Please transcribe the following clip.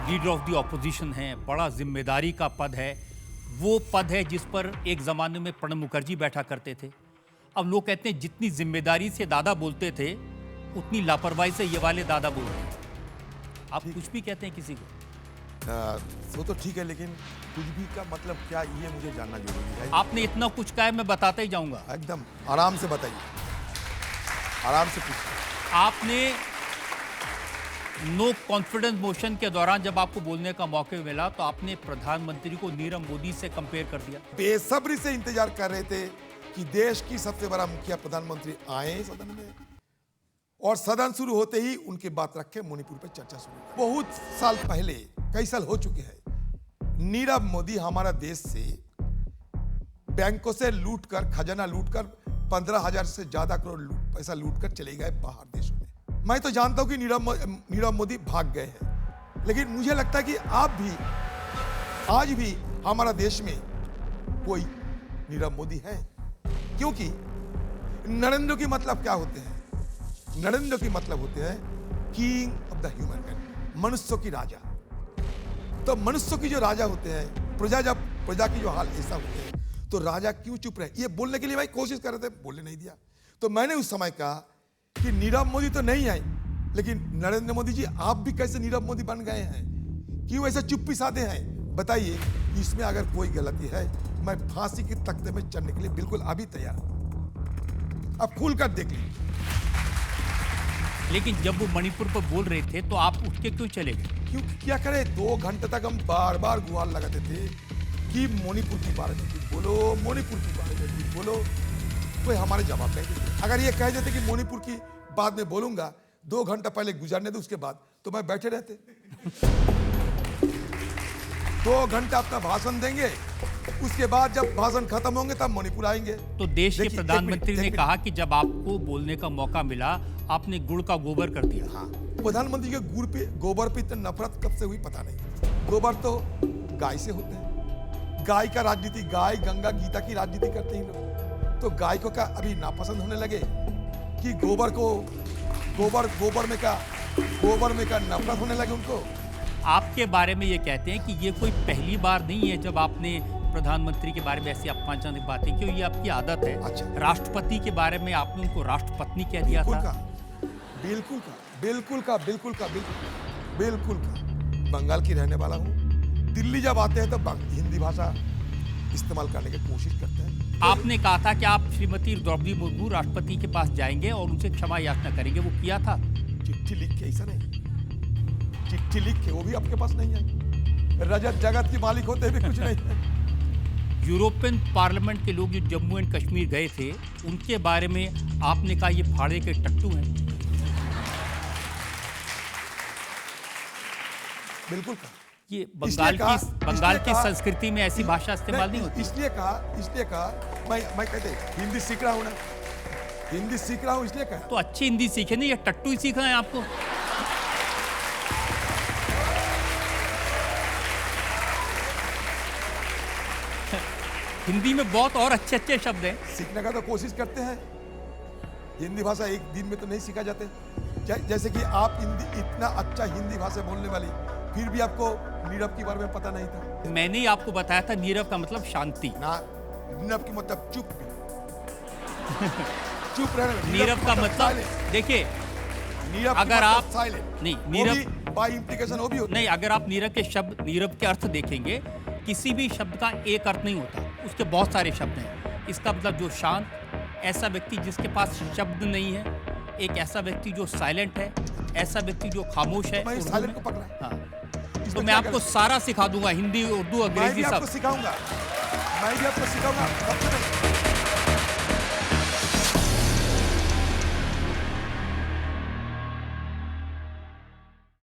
Leader of the opposition हैं, बड़ा जिम्मेदारी का पद है। वो पद है जिस पर एक ज़माने में प्रणब मुखर्जी बैठा करते थे। अब लोग कहते हैं जितनी जिम्मेदारी से दादा बोलते थे उतनी लापरवाही से ये वाले दादा बोल रहे हैं। आप कुछ भी कहते हैं किसी को, वो तो ठीक है, लेकिन कुछ भी का मतलब क्या, ये मुझे जानना जरूरी है। आपने इतना कुछ कहा है, मैं बताता ही जाऊंगा। एकदम आराम से बताइए, आराम से पूछिए। आपने नो कॉन्फिडेंस मोशन के दौरान जब आपको बोलने का मौका मिला तो आपने प्रधानमंत्री को नीरव मोदी से कंपेयर कर दिया। बेसब्री से इंतजार कर रहे थे कि देश की सबसे बड़ा मुखिया प्रधानमंत्री आए सदन में, और सदन शुरू होते ही उनकी बात रखे मणिपुर पर चर्चा शुरू। बहुत साल पहले, कई साल हो चुके हैं, नीरव मोदी हमारा देश से बैंकों से लूटकर, खजाना लूटकर 15,000 से ज्यादा करोड़ पैसा लूटकर चले गए बाहर देशों में। मैं तो जानता हूं कि नीरव मोदी भाग गए हैं, लेकिन मुझे लगता है कि आप भी, आज भी हमारा देश में कोई नीरव मोदी है, क्योंकि नरेंद्र की मतलब क्या होते हैं? नरेंद्र की मतलब होते हैं king of the human kind, मनुष्यों की राजा। तो मनुष्यों की जो राजा होते हैं, प्रजा की जो हाल ऐसा होते हैं, तो राजा क्यों चुप रहे? ये बोलने के लिए भाई कोशिश कर रहे थे, बोलने नहीं दिया। तो मैंने उस समय कहा कि नीरव मोदी तो नहीं आए, लेकिन नरेंद्र मोदी जी आप भी कैसे नीरव मोदी बन गए हैं? क्यों ऐसे चुप्पी साधे हैं? बताइए। इसमें अगर कोई गलती है, मैं फांसी के तख्ते में चढ़ने के लिए बिल्कुल अभी तैयार हूं। अब खुल कर देख लीजिए। लेकिन जब वो मणिपुर पर बोल रहे थे तो आप उठ के क्यों चले गए? क्यों, क्या करें? 2 घंटे तक हम बार बार गुहार लगाते थे कि मणिपुर के बारे में कुछ बोलो, मणिपुर के बारे में कुछ बोलो। कोई हमारे जवाब नहीं देते। अगर ये कह देते कि मणिपुर की बाद में बोलूंगा, 2 घंटा पहले गुजरने दो, उसके बाद तो मैं बैठे रहते। 2 घंटा अपना भाषण देंगे, उसके बाद जब भाषण खत्म होंगे तब मणिपुर आएंगे। तो देश के प्रधानमंत्री ने कहा कि जब आपको बोलने का मौका मिला आपने गुड़ का गोबर कर दिया। हाँ, प्रधानमंत्री के गुड़ पे, गोबर पे इतनी नफरत कब से हुई पता नहीं। गोबर तो गाय से होते हैं, गाय का राजनीति, गाय गंगा गीता की राजनीति करते हैं लोग। तो गाय को क्या अभी नापसंद होने लगे कि गोबर में का नफरत होने लगे उनको? आपके बारे में ये कहते हैं कि ये कोई पहली बार नहीं है जब आपने प्रधानमंत्री के बारे में ऐसी अपमानजनक बातें, क्यों ये आपकी आदत है। अच्छा। राष्ट्रपति के बारे में आपने उनको राष्ट्रपत्नी कह दिया था। बिल्कुल का। बंगाल की रहने वाला हूँ। दिल्ली जब आते हैं तो हिंदी भाषा इस्तेमाल करने की कोशिश करते हैं। आपने कहा था कि आप श्रीमती द्रौपदी मुर्मू राष्ट्रपति के पास जाएंगे और उनसे क्षमा याचना करेंगे, वो किया था? चिट्ठी लिख के, ऐसा नहीं, चिट्ठी लिख के, वो भी आपके पास नहीं है। रजत जगत के मालिक होते भी कुछ नहीं है। यूरोपियन पार्लियामेंट के लोग जो जम्मू एंड कश्मीर गए थे उनके बारे में आपने कहा ये फाड़े के टट्टू हैं। बिल्कुल कहा। ये बंगाल की संस्कृति में ऐसी भाषा इस्तेमाल नहीं होती। इसलिए कहा मैं कहते हिंदी सीख रहा हूं ना, हिंदी सीख रहा हूं इसलिए कहा। तो अच्छी हिंदी सीखे नहीं, ये टट्टू ही सीखना है आपको। हिंदी में बहुत और अच्छे अच्छे शब्द हैं। सीखने का तो कोशिश करते हैं। हिंदी भाषा एक दिन में तो नहीं सीखा जाते। जैसे कि आप हिंदी, इतना अच्छा हिंदी भाषा बोलने वाली, फिर भी आपको नीरव के बारे में पता नहीं था। मैंने ही आपको बताया था नीरव का मतलब शांति ना, नीरव की मतलब चुप। चुप रहना। नीरव का मतलब देखिए, नीरव अगर आप साइलेंट नहीं, नीरव बाय इंप्लीकेशन वो भी होता नहीं, अगर आप नीरव के शब्द, नीरव के अर्थ देखेंगे, किसी भी शब्द का एक अर्थ नहीं होता, उसके बहुत सारे शब्द हैं। इसका मतलब जो शांत, ऐसा व्यक्ति जिसके पास शब्द नहीं है, एक ऐसा व्यक्ति जो साइलेंट है, ऐसा व्यक्ति जो खामोश है। मैं साइलेंट को पकड़ा। हाँ, तो मैं आपको सारा सिखा दूंगा, हिंदी, उर्दू, अंग्रेजी सब सिखाऊंगा। मैं भी आपको सिखाऊंगा।